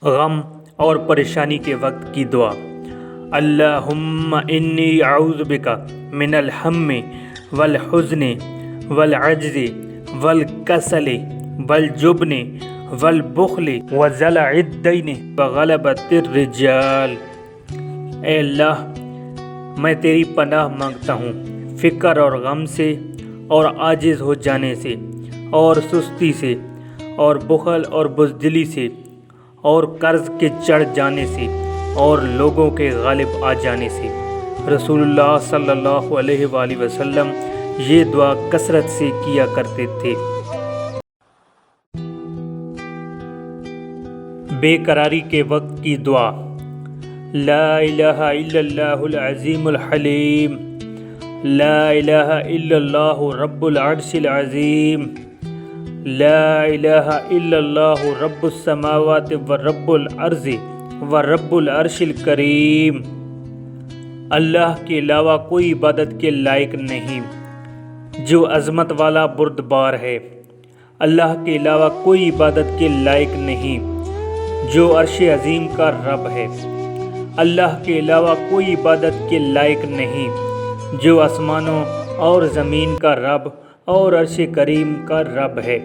غم اور پریشانی کے وقت کی دعا۔ اللہم انی اعوذ بک من الہم والحزن والعجز والکسل والجبن والبخل وضلع الدین وغلبۃ الرجال۔ اے اللہ، میں تیری پناہ مانگتا ہوں فکر اور غم سے، اور عاجز ہو جانے سے، اور سستی سے، اور بخل اور بزدلی سے، اور قرض کے چڑھ جانے سے، اور لوگوں کے غالب آ جانے سے۔ رسول اللہ صلی اللہ علیہ وآلہ وسلم یہ دعا کثرت سے کیا کرتے تھے۔ بے قراری کے وقت کی دعا۔ لا الہ الا اللہ العظیم الحلیم، لا الہ الا اللہ رب العرش العظیم، لا الہ الا اللہ رب السماوات ورب الارض ورب العرش الکریم۔ اللہ کے علاوہ کوئی عبادت کے لائق نہیں جو عظمت والا بردبار ہے۔ اللہ کے علاوہ کوئی عبادت کے لائق نہیں جو عرش عظیم کا رب ہے۔ اللہ کے علاوہ کوئی عبادت کے لائق نہیں جو آسمانوں اور زمین کا رب اور عرش کریم کا رب ہے۔